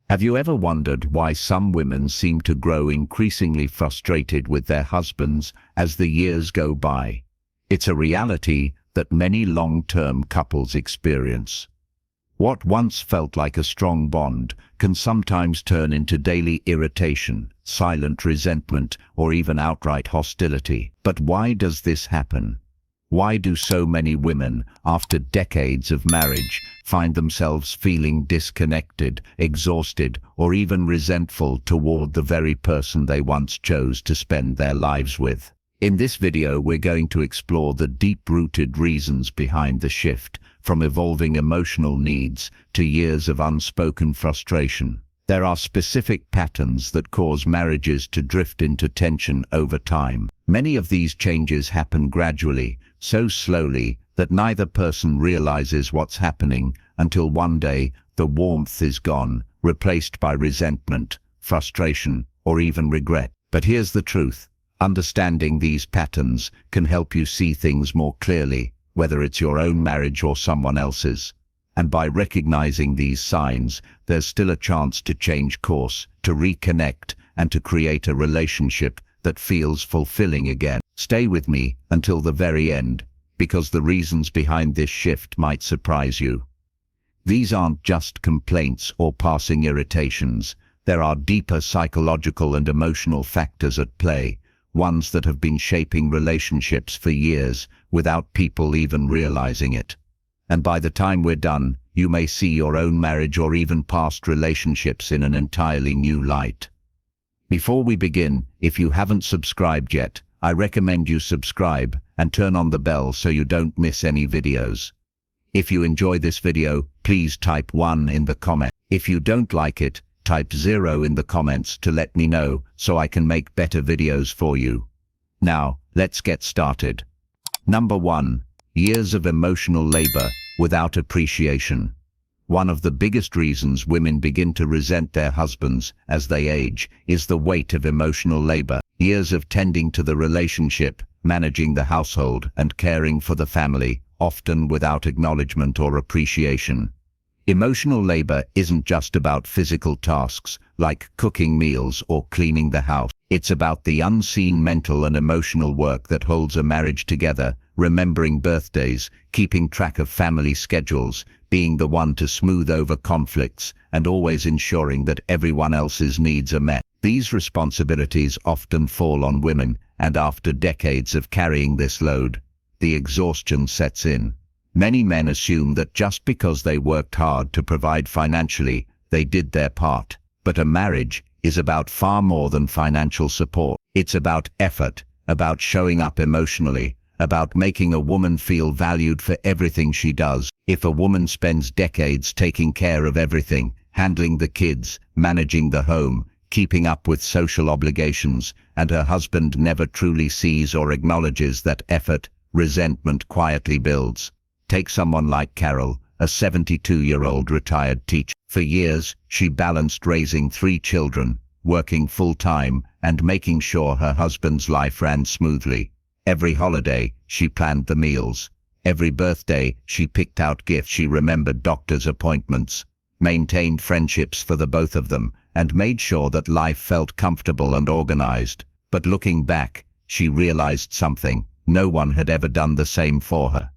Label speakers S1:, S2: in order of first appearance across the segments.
S1: Have you ever wondered why some women seem to grow increasingly frustrated with their husbands as the years go by? It's a reality that many long-term couples experience. What once felt like a strong bond can sometimes turn into daily irritation, silent resentment, or even outright hostility. But why does this happen? Why do so many women, after decades of marriage, find themselves feeling disconnected, exhausted, or even resentful toward the very person they once chose to spend their lives with? In this video, we're going to explore the deep-rooted reasons behind the shift, from evolving emotional needs to years of unspoken frustration. There are specific patterns that cause marriages to drift into tension over time. Many of these changes happen gradually, so slowly that neither person realizes what's happening until one day the warmth is gone, replaced by resentment, frustration, or even regret. But here's the truth. Understanding these patterns can help you see things more clearly, whether it's your own marriage or someone else's. And by recognizing these signs, there's still a chance to change course, to reconnect, and to create a relationship that feels fulfilling again. Stay with me until the very end, because the reasons behind this shift might surprise you. These aren't just complaints or passing irritations. There are deeper psychological and emotional factors at play, ones that have been shaping relationships for years without people even realizing it. And by the time we're done, you may see your own marriage or even past relationships in an entirely new light. Before we begin, if you haven't subscribed yet, I recommend you subscribe and turn on the bell so you don't miss any videos. If you enjoy this video, please type 1 in the comment. If you don't like it, type 0 in the comments to let me know so I can make better videos for you. Now, let's get started. Number 1. Years of emotional labor without appreciation. One of the biggest reasons women begin to resent their husbands as they age is the weight of emotional labor. Years of tending to the relationship, managing the household, and caring for the family, often without acknowledgement or appreciation. Emotional labor isn't just about physical tasks like cooking meals or cleaning the house. It's about the unseen mental and emotional work that holds a marriage together, remembering birthdays, keeping track of family schedules, being the one to smooth over conflicts, and always ensuring that everyone else's needs are met. These responsibilities often fall on women, and after decades of carrying this load, the exhaustion sets in. Many men assume that just because they worked hard to provide financially, they did their part. But a marriage is about far more than financial support. It's about effort, about showing up emotionally, about making a woman feel valued for everything she does. If a woman spends decades taking care of everything, handling the kids, managing the home, keeping up with social obligations, and her husband never truly sees or acknowledges that effort, resentment quietly builds. Take someone like Carol, a 72-year-old retired teacher. For years, she balanced raising 3 children, working full-time, and making sure her husband's life ran smoothly. Every holiday, she planned the meals. Every birthday, she picked out gifts. She remembered doctor's appointments, maintained friendships for the both of them, and made sure that life felt comfortable and organized. But looking back, she realized something. No one had ever done the same for her.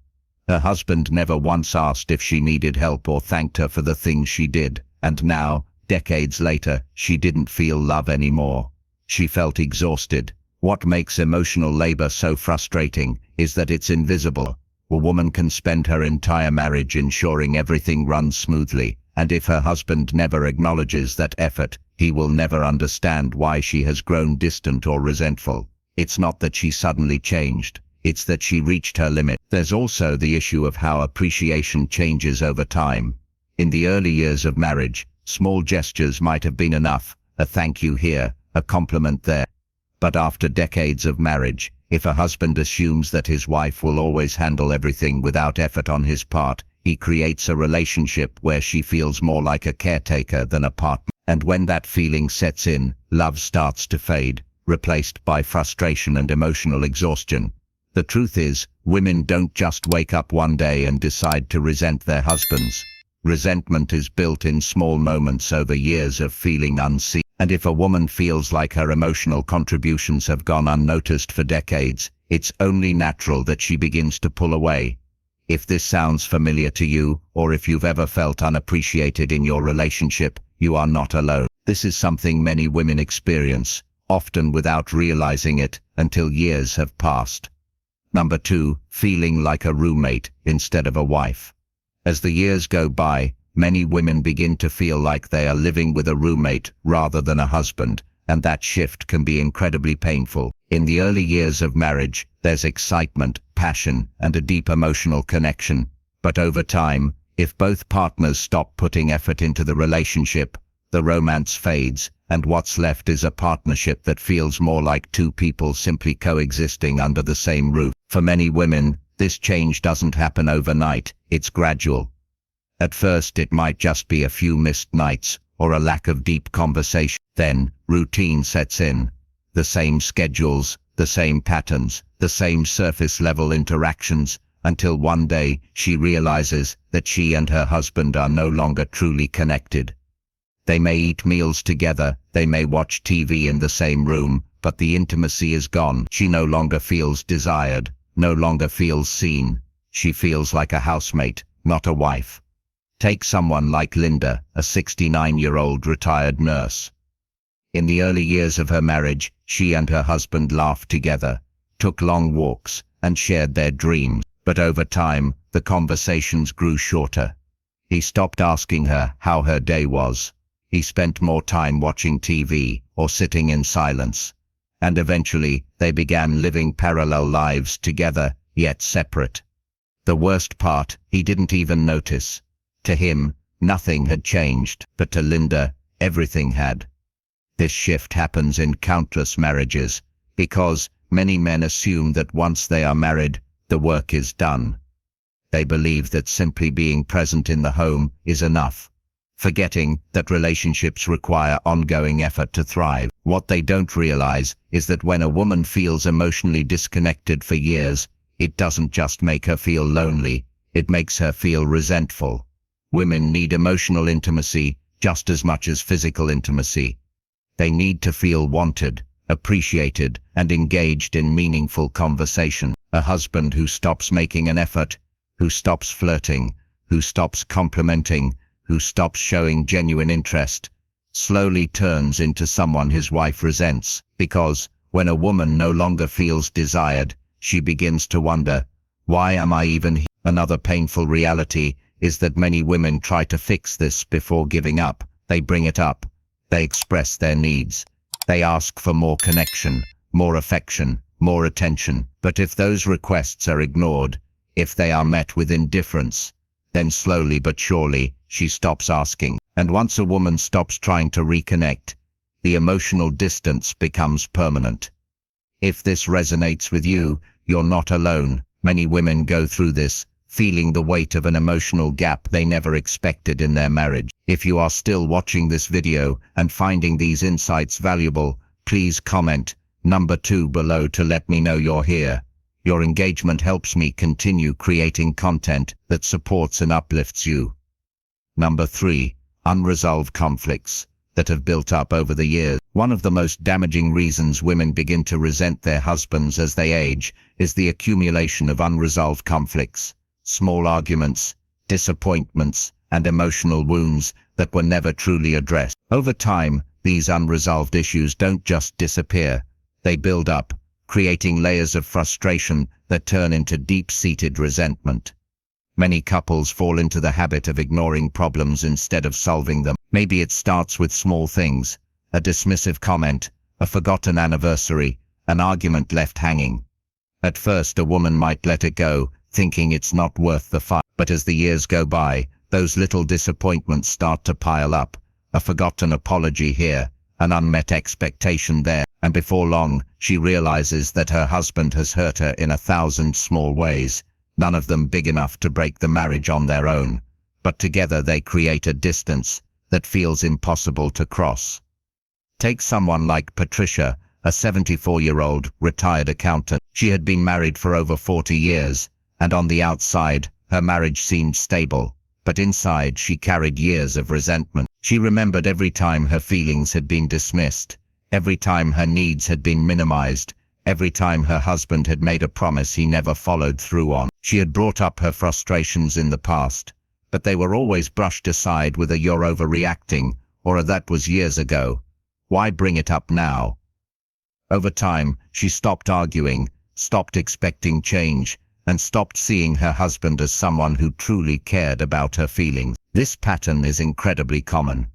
S1: Her husband never once asked if she needed help or thanked her for the things she did. And now, decades later, she didn't feel love anymore. She felt exhausted. What makes emotional labor so frustrating is that it's invisible. A woman can spend her entire marriage ensuring everything runs smoothly, and if her husband never acknowledges that effort, he will never understand why she has grown distant or resentful. It's not that she suddenly changed. It's that she reached her limit. There's also the issue of how appreciation changes over time. In the early years of marriage, small gestures might have been enough, a thank you here, a compliment there. But after decades of marriage, if a husband assumes that his wife will always handle everything without effort on his part, he creates a relationship where she feels more like a caretaker than a partner. And when that feeling sets in, love starts to fade, replaced by frustration and emotional exhaustion. The truth is, women don't just wake up one day and decide to resent their husbands. Resentment is built in small moments over years of feeling unseen. And if a woman feels like her emotional contributions have gone unnoticed for decades, it's only natural that she begins to pull away. If this sounds familiar to you, or if you've ever felt unappreciated in your relationship, you are not alone. This is something many women experience, often without realizing it, until years have passed. Number 2, feeling like a roommate instead of a wife. As the years go by, many women begin to feel like they are living with a roommate rather than a husband, and that shift can be incredibly painful. In the early years of marriage, there's excitement, passion, and a deep emotional connection. But over time, if both partners stop putting effort into the relationship, the romance fades, and what's left is a partnership that feels more like two people simply coexisting under the same roof. For many women, this change doesn't happen overnight, it's gradual. At first it might just be a few missed nights, or a lack of deep conversation. Then, routine sets in. The same schedules, the same patterns, the same surface-level interactions, until one day she realizes that she and her husband are no longer truly connected. They may eat meals together, they may watch TV in the same room, but the intimacy is gone. She no longer feels desired, no longer feels seen. She feels like a housemate, not a wife. Take someone like Linda, a 69-year-old retired nurse. In the early years of her marriage, she and her husband laughed together, took long walks, and shared their dreams. But over time, the conversations grew shorter. He stopped asking her how her day was. He spent more time watching TV or sitting in silence. And eventually, they began living parallel lives together, yet separate. The worst part, he didn't even notice. To him, nothing had changed, but to Linda, everything had. This shift happens in countless marriages, because many men assume that once they are married, the work is done. They believe that simply being present in the home is enough, forgetting that relationships require ongoing effort to thrive. What they don't realize is that when a woman feels emotionally disconnected for years, it doesn't just make her feel lonely, it makes her feel resentful. Women need emotional intimacy just as much as physical intimacy. They need to feel wanted, appreciated, and engaged in meaningful conversation. A husband who stops making an effort, who stops flirting, who stops complimenting, who stops showing genuine interest, slowly turns into someone his wife resents. Because when a woman no longer feels desired, she begins to wonder, why am I even here? Another painful reality is that many women try to fix this before giving up. They bring it up. They express their needs. They ask for more connection, more affection, more attention. But if those requests are ignored, if they are met with indifference, then slowly but surely, she stops asking. And once a woman stops trying to reconnect, the emotional distance becomes permanent. If this resonates with you, you're not alone. Many women go through this, feeling the weight of an emotional gap they never expected in their marriage. If you are still watching this video and finding these insights valuable, please comment number 2 below to let me know you're here. Your engagement helps me continue creating content that supports and uplifts you. Number 3, unresolved conflicts that have built up over the years. One of the most damaging reasons women begin to resent their husbands as they age is the accumulation of unresolved conflicts. Small arguments, disappointments, and emotional wounds that were never truly addressed. Over time, these unresolved issues don't just disappear. They build up, creating layers of frustration that turn into deep-seated resentment. Many couples fall into the habit of ignoring problems instead of solving them. Maybe it starts with small things, a dismissive comment, a forgotten anniversary, an argument left hanging. At first, a woman might let it go, thinking it's not worth the fight. But as the years go by, those little disappointments start to pile up. A forgotten apology here, an unmet expectation there, and before long, she realizes that her husband has hurt her in 1,000 small ways, none of them big enough to break the marriage on their own. But together they create a distance that feels impossible to cross. Take someone like Patricia, a 74-year-old retired accountant. She had been married for over 40 years. And on the outside, her marriage seemed stable, but inside she carried years of resentment. She remembered every time her feelings had been dismissed, every time her needs had been minimized, every time her husband had made a promise he never followed through on. She had brought up her frustrations in the past, but they were always brushed aside with a "you're overreacting," or a "that was years ago. Why bring it up now?" Over time, she stopped arguing, stopped expecting change, and stopped seeing her husband as someone who truly cared about her feelings. This pattern is incredibly common.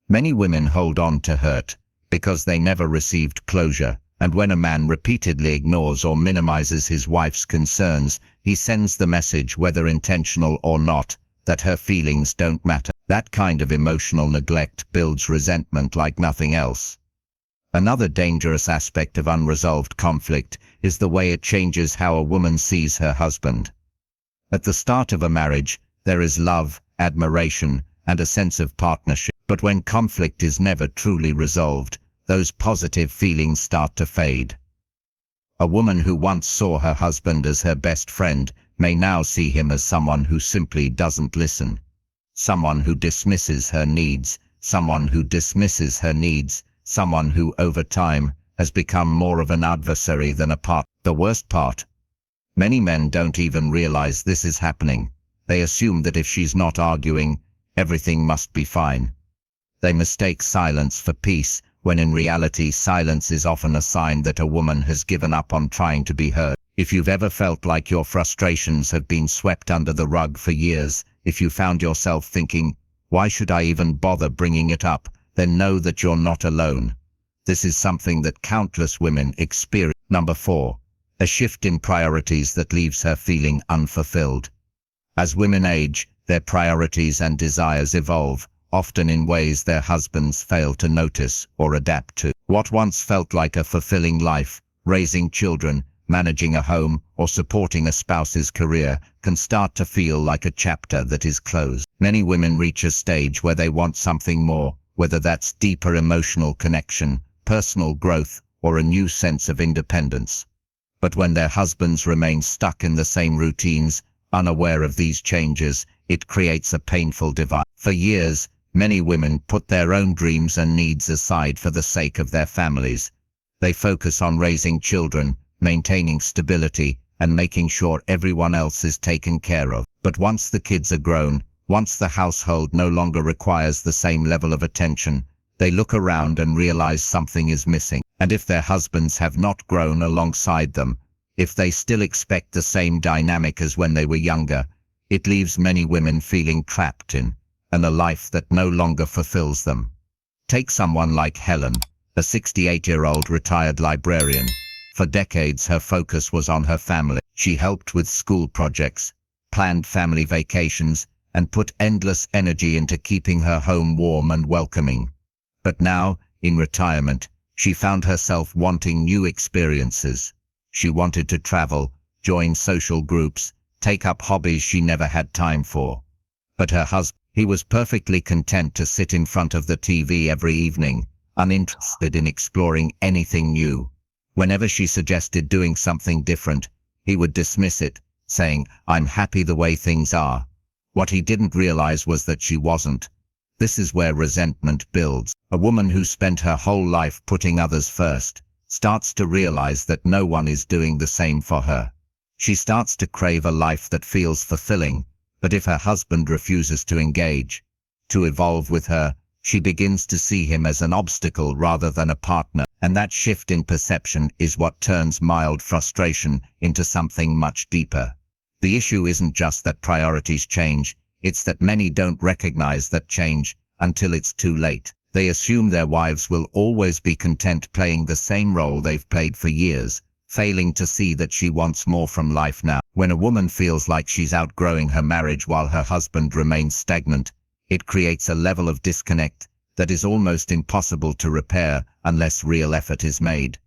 S1: Many women hold on to hurt because they never received closure, and when a man repeatedly ignores or minimizes his wife's concerns, he sends the message, whether intentional or not, that her feelings don't matter. That kind of emotional neglect builds resentment like nothing else. Another dangerous aspect of unresolved conflict is the way it changes how a woman sees her husband. At the start of a marriage, there is love, admiration, and a sense of partnership. But when conflict is never truly resolved, those positive feelings start to fade. A woman who once saw her husband as her best friend may now see him as someone who simply doesn't listen. Someone who dismisses her needs, someone who over time has become more of an adversary than a partner. The worst part? Many men don't even realize this is happening. They assume that if she's not arguing, everything must be fine. They mistake silence for peace, when in reality silence is often a sign that a woman has given up on trying to be heard. If you've ever felt like your frustrations have been swept under the rug for years, if you found yourself thinking, "Why should I even bother bringing it up?" then know that you're not alone. This is something that countless women experience. Number 4. A shift in priorities that leaves her feeling unfulfilled. As women age, their priorities and desires evolve, often in ways their husbands fail to notice or adapt to. What once felt like a fulfilling life, raising children, managing a home, or supporting a spouse's career, can start to feel like a chapter that is closed. Many women reach a stage where they want something more, whether that's deeper emotional connection, personal growth, or a new sense of independence. But when their husbands remain stuck in the same routines, unaware of these changes, it creates a painful divide. For years, many women put their own dreams and needs aside for the sake of their families. They focus on raising children, maintaining stability, and making sure everyone else is taken care of. But once the kids are grown, once the household no longer requires the same level of attention, they look around and realize something is missing. And if their husbands have not grown alongside them, if they still expect the same dynamic as when they were younger, it leaves many women feeling trapped in a life that no longer fulfills them. Take someone like Helen, a 68-year-old retired librarian. For decades her focus was on her family. She helped with school projects, planned family vacations, and put endless energy into keeping her home warm and welcoming. But now, in retirement, she found herself wanting new experiences. She wanted to travel, join social groups, take up hobbies she never had time for. But her husband, he was perfectly content to sit in front of the TV every evening, uninterested in exploring anything new. Whenever she suggested doing something different, he would dismiss it, saying, "I'm happy the way things are." What he didn't realize was that she wasn't. This is where resentment builds. A woman who spent her whole life putting others first starts to realize that no one is doing the same for her. She starts to crave a life that feels fulfilling, but if her husband refuses to engage, to evolve with her, she begins to see him as an obstacle rather than a partner. And that shift in perception is what turns mild frustration into something much deeper. The issue isn't just that priorities change, it's that many don't recognize that change until it's too late. They assume their wives will always be content playing the same role they've played for years, failing to see that she wants more from life now. When a woman feels like she's outgrowing her marriage while her husband remains stagnant, it creates a level of disconnect that is almost impossible to repair unless real effort is made.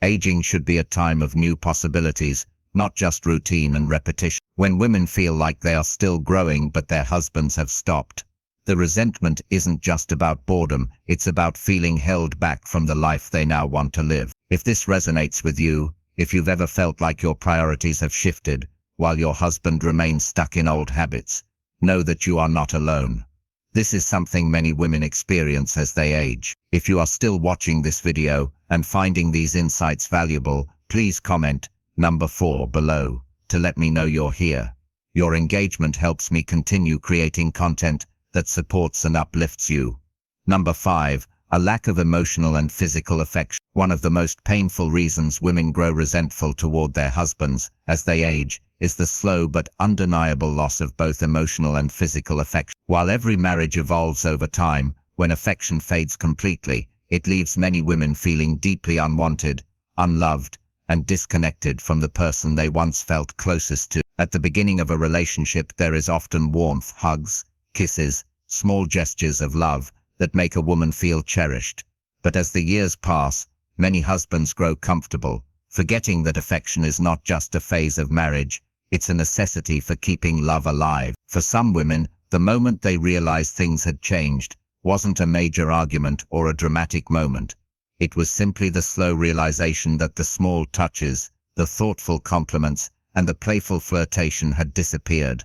S1: Aging should be a time of new possibilities, not just routine and repetition. When women feel like they are still growing but their husbands have stopped, the resentment isn't just about boredom, it's about feeling held back from the life they now want to live. If this resonates with you, if you've ever felt like your priorities have shifted while your husband remains stuck in old habits, know that you are not alone. This is something many women experience as they age. If you are still watching this video and finding these insights valuable, please comment number 4 below to let me know you're here. Your engagement helps me continue creating content that supports and uplifts you. Number 5, a lack of emotional and physical affection. One of the most painful reasons women grow resentful toward their husbands as they age is the slow but undeniable loss of both emotional and physical affection. While every marriage evolves over time, when affection fades completely, it leaves many women feeling deeply unwanted, unloved, and disconnected from the person they once felt closest to. At the beginning of a relationship, there is often warmth, hugs, kisses, small gestures of love that make a woman feel cherished. But as the years pass, many husbands grow comfortable, forgetting that affection is not just a phase of marriage, it's a necessity for keeping love alive. For some women, the moment they realized things had changed wasn't a major argument or a dramatic moment. It was simply the slow realization that the small touches, the thoughtful compliments, and the playful flirtation had disappeared.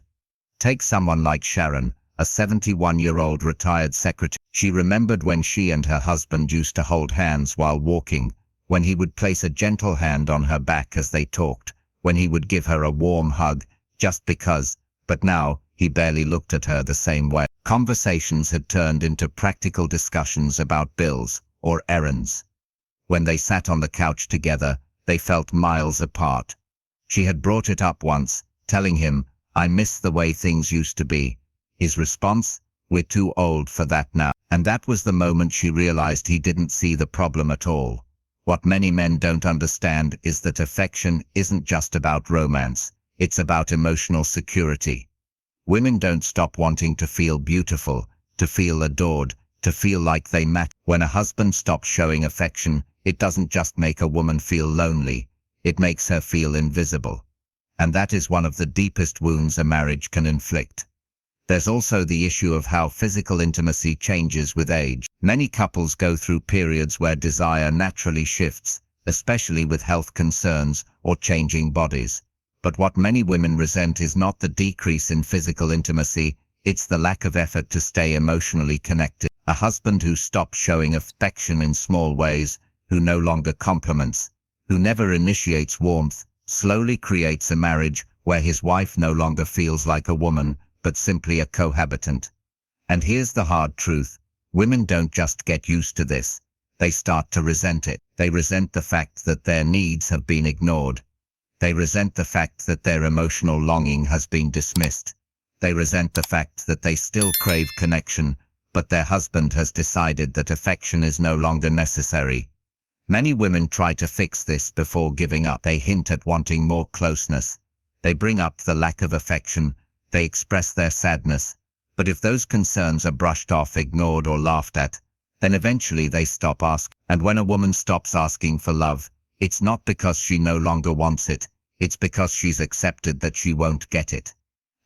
S1: Take someone like Sharon, a 71-year-old retired secretary. She remembered when she and her husband used to hold hands while walking, when he would place a gentle hand on her back as they talked, when he would give her a warm hug, just because, but now, he barely looked at her the same way. Conversations had turned into practical discussions about bills or errands. When they sat on the couch together, they felt miles apart. She had brought it up once, telling him, "I miss the way things used to be." His response, "We're too old for that now." And that was the moment she realized he didn't see the problem at all. What many men don't understand is that affection isn't just about romance, it's about emotional security. Women don't stop wanting to feel beautiful, to feel adored, to feel like they matter. When a husband stops showing affection, it doesn't just make a woman feel lonely, it makes her feel invisible. And that is one of the deepest wounds a marriage can inflict. There's also the issue of how physical intimacy changes with age. Many couples go through periods where desire naturally shifts, especially with health concerns or changing bodies. But what many women resent is not the decrease in physical intimacy, it's the lack of effort to stay emotionally connected. A husband who stops showing affection in small ways, who no longer compliments, who never initiates warmth, slowly creates a marriage where his wife no longer feels like a woman, but simply a cohabitant. And here's the hard truth. Women don't just get used to this. They start to resent it. They resent the fact that their needs have been ignored. They resent the fact that their emotional longing has been dismissed. They resent the fact that they still crave connection, but their husband has decided that affection is no longer necessary. Many women try to fix this before giving up. They hint at wanting more closeness. They bring up the lack of affection. They express their sadness, but if those concerns are brushed off, ignored, or laughed at, then eventually they stop asking. And when a woman stops asking for love, it's not because she no longer wants it, it's because she's accepted that she won't get it.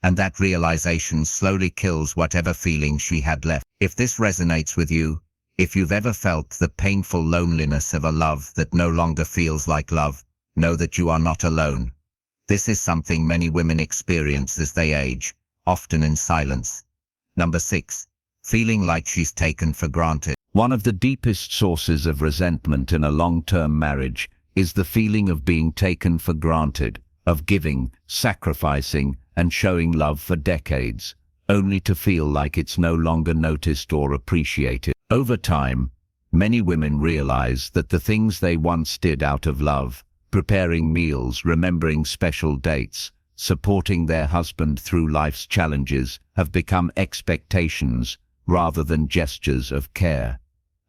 S1: And that realization slowly kills whatever feeling she had left. If this resonates with you, if you've ever felt the painful loneliness of a love that no longer feels like love, know that you are not alone. This is something many women experience as they age, often in silence. Number 6, feeling like she's taken for granted. One of the deepest sources of resentment in a long-term marriage is the feeling of being taken for granted, of giving, sacrificing, and showing love for decades, only to feel like it's no longer noticed or appreciated. Over time, many women realize that the things they once did out of love, preparing meals, remembering special dates, supporting their husband through life's challenges, have become expectations rather than gestures of care.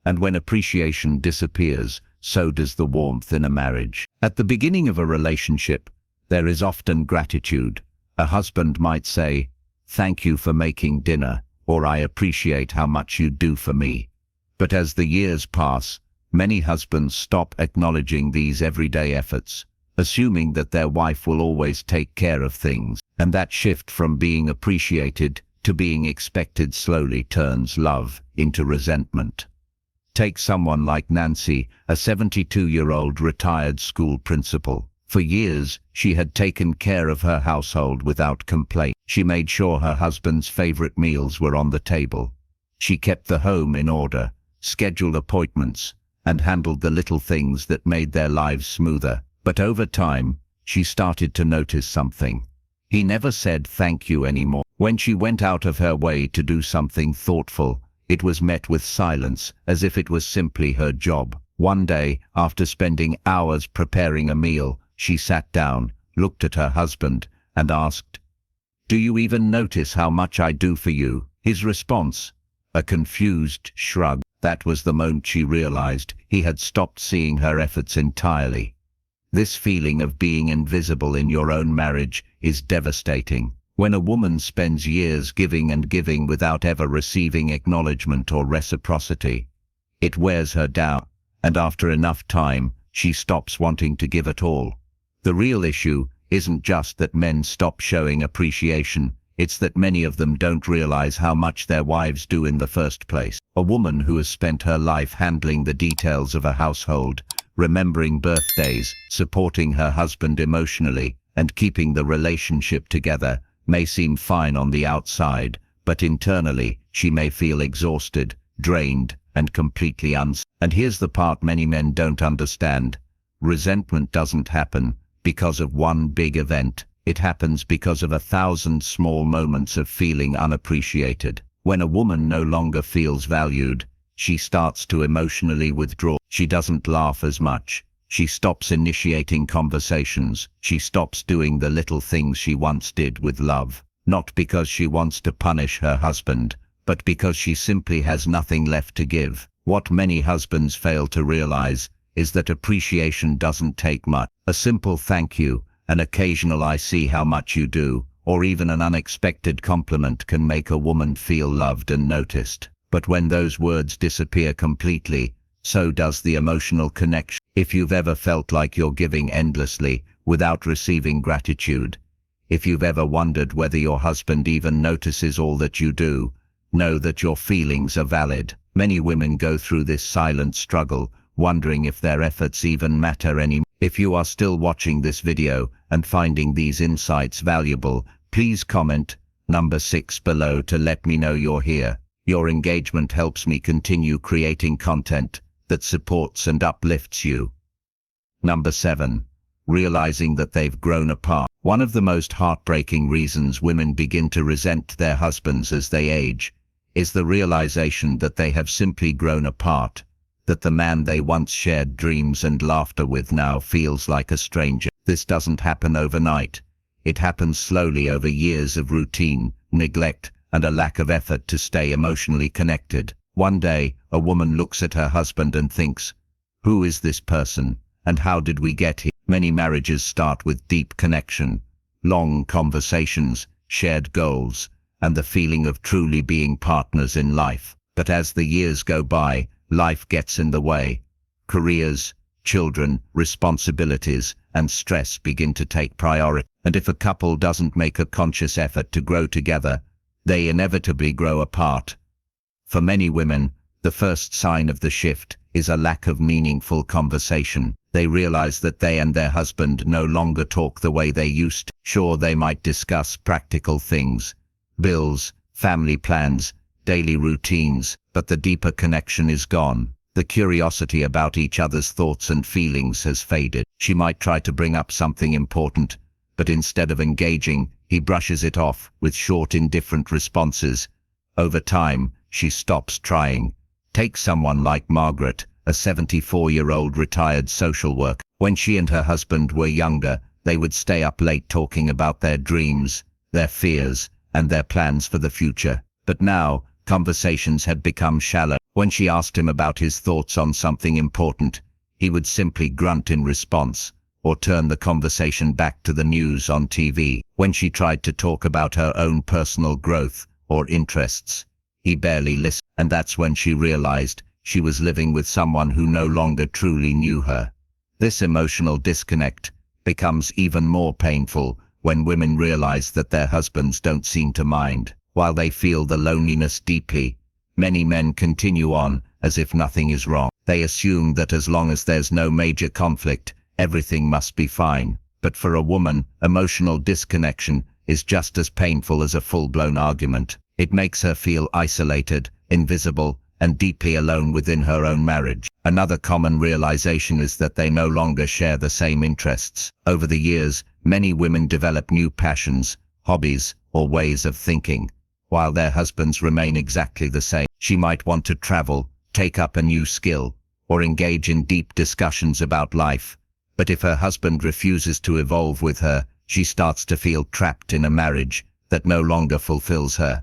S1: And when appreciation disappears, so does the warmth in a marriage. At the beginning of a relationship, there is often gratitude. A husband might say, "Thank you for making dinner," or "I appreciate how much you do for me." But as the years pass, many husbands stop acknowledging these everyday efforts, assuming that their wife will always take care of things. And that shift from being appreciated to being expected slowly turns love into resentment. Take someone like Nancy, a 72-year-old retired school principal. For years, she had taken care of her household without complaint. She made sure her husband's favorite meals were on the table. She kept the home in order, scheduled appointments, and handled the little things that made their lives smoother. But over time, she started to notice something. He never said thank you anymore. When she went out of her way to do something thoughtful, it was met with silence, as if it was simply her job. One day, after spending hours preparing a meal, she sat down, looked at her husband, and asked, "Do you even notice how much I do for you?" His response, a confused shrug. That was the moment she realized he had stopped seeing her efforts entirely. This feeling of being invisible in your own marriage is devastating. When a woman spends years giving and giving without ever receiving acknowledgement or reciprocity, it wears her down, and after enough time, she stops wanting to give at all. The real issue isn't just that men stop showing appreciation, it's that many of them don't realize how much their wives do in the first place. A woman who has spent her life handling the details of a household, remembering birthdays, supporting her husband emotionally, and keeping the relationship together, may seem fine on the outside, but internally, she may feel exhausted, drained, and completely And here's the part many men don't understand. Resentment doesn't happen because of one big event. It happens because of 1,000 small moments of feeling unappreciated. When a woman no longer feels valued, she starts to emotionally withdraw. She doesn't laugh as much. She stops initiating conversations. She stops doing the little things she once did with love. Not because she wants to punish her husband, but because she simply has nothing left to give. What many husbands fail to realize is that appreciation doesn't take much. A simple thank you, an occasional "I see how much you do," or even an unexpected compliment can make a woman feel loved and noticed. But when those words disappear completely, so does the emotional connection. If you've ever felt like you're giving endlessly without receiving gratitude, if you've ever wondered whether your husband even notices all that you do, know that your feelings are valid. Many women go through this silent struggle, wondering if their efforts even matter anymore. If you are still watching this video and finding these insights valuable, please comment number 6 below to let me know you're here. Your engagement helps me continue creating content that supports and uplifts you. Number 7. Realizing that they've grown apart. One of the most heartbreaking reasons women begin to resent their husbands as they age is the realization that they have simply grown apart, that the man they once shared dreams and laughter with now feels like a stranger. This doesn't happen overnight. It happens slowly over years of routine, neglect, and a lack of effort to stay emotionally connected. One day, a woman looks at her husband and thinks, "Who is this person, and how did we get here?" Many marriages start with deep connection, long conversations, shared goals, and the feeling of truly being partners in life. But as the years go by, life gets in the way. Careers, children, responsibilities, and stress begin to take priority. And if a couple doesn't make a conscious effort to grow together, they inevitably grow apart. For many women, the first sign of the shift is a lack of meaningful conversation. They realize that they and their husband no longer talk the way they used to. Sure, they might discuss practical things, bills, family plans, daily routines, but the deeper connection is gone. The curiosity about each other's thoughts and feelings has faded. She might try to bring up something important, but instead of engaging, he brushes it off with short, indifferent responses. Over time, she stops trying. Take someone like Margaret, a 74-year-old retired social worker. When she and her husband were younger, they would stay up late talking about their dreams, their fears, and their plans for the future. But now, conversations had become shallow. When she asked him about his thoughts on something important, he would simply grunt in response, or turn the conversation back to the news on TV. When she tried to talk about her own personal growth or interests, he barely listened. And that's when she realized she was living with someone who no longer truly knew her. This emotional disconnect becomes even more painful when women realize that their husbands don't seem to mind. While they feel the loneliness deeply, many men continue on as if nothing is wrong. They assume that as long as there's no major conflict, everything must be fine. But for a woman, emotional disconnection is just as painful as a full-blown argument. It makes her feel isolated, invisible, and deeply alone within her own marriage. Another common realization is that they no longer share the same interests. Over the years, many women develop new passions, hobbies, or ways of thinking, while their husbands remain exactly the same. She might want to travel, take up a new skill, or engage in deep discussions about life. But if her husband refuses to evolve with her, she starts to feel trapped in a marriage that no longer fulfills her.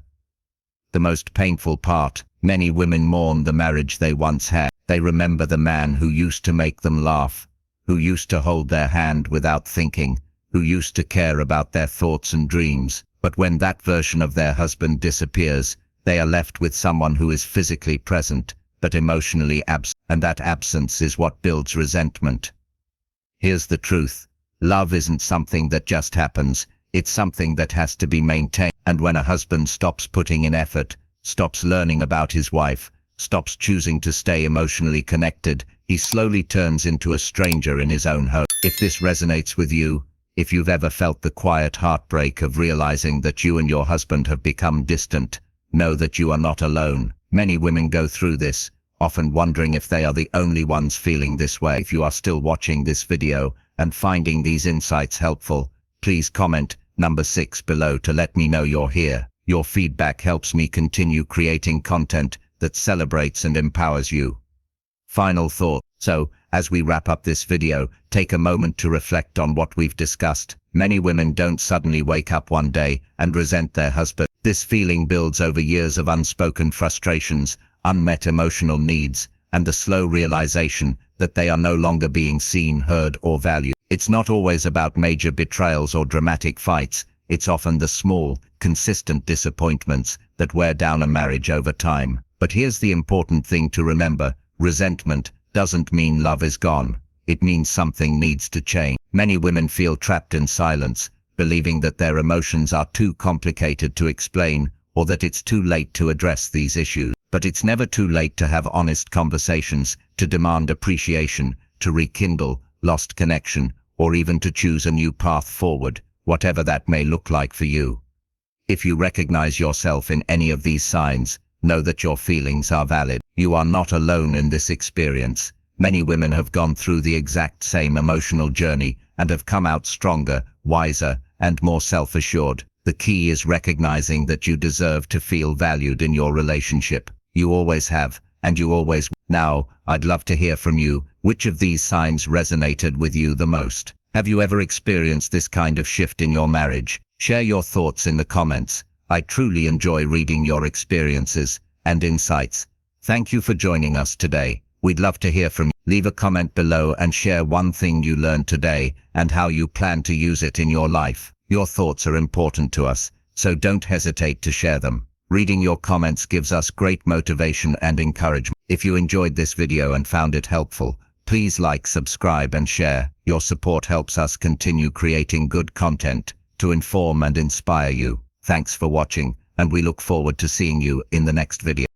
S1: The most painful part, many women mourn the marriage they once had. They remember the man who used to make them laugh, who used to hold their hand without thinking, who used to care about their thoughts and dreams. But when that version of their husband disappears, they are left with someone who is physically present, but emotionally absent. And that absence is what builds resentment. Here's the truth. Love isn't something that just happens, it's something that has to be maintained. And when a husband stops putting in effort, stops learning about his wife, stops choosing to stay emotionally connected, he slowly turns into a stranger in his own home. If this resonates with you, if you've ever felt the quiet heartbreak of realizing that you and your husband have become distant, know that you are not alone. Many women go through this, often wondering if they are the only ones feeling this way. If you are still watching this video and finding these insights helpful, please comment number 6 below to let me know you're here. Your feedback helps me continue creating content that celebrates and empowers you. Final thought. So, as we wrap up this video, take a moment to reflect on what we've discussed. Many women don't suddenly wake up one day and resent their husband. This feeling builds over years of unspoken frustrations, unmet emotional needs, and the slow realization that they are no longer being seen, heard, or valued. It's not always about major betrayals or dramatic fights. It's often the small, consistent disappointments that wear down a marriage over time. But here's the important thing to remember. Resentment doesn't mean love is gone. It means something needs to change. Many women feel trapped in silence, believing that their emotions are too complicated to explain, or that it's too late to address these issues. But it's never too late to have honest conversations, to demand appreciation, to rekindle lost connection, or even to choose a new path forward, whatever that may look like for you. If you recognize yourself in any of these signs, know that your feelings are valid. You are not alone in this experience. Many women have gone through the exact same emotional journey and have come out stronger, wiser, and more self-assured. The key is recognizing that you deserve to feel valued in your relationship. You always have, and you always will. Now, I'd love to hear from you. Which of these signs resonated with you the most? Have you ever experienced this kind of shift in your marriage? Share your thoughts in the comments. I truly enjoy reading your experiences and insights. Thank you for joining us today. We'd love to hear from you. Leave a comment below and share one thing you learned today and how you plan to use it in your life. Your thoughts are important to us, so don't hesitate to share them. Reading your comments gives us great motivation and encouragement. If you enjoyed this video and found it helpful, please like, subscribe, and share. Your support helps us continue creating good content to inform and inspire you. Thanks for watching, and we look forward to seeing you in the next video.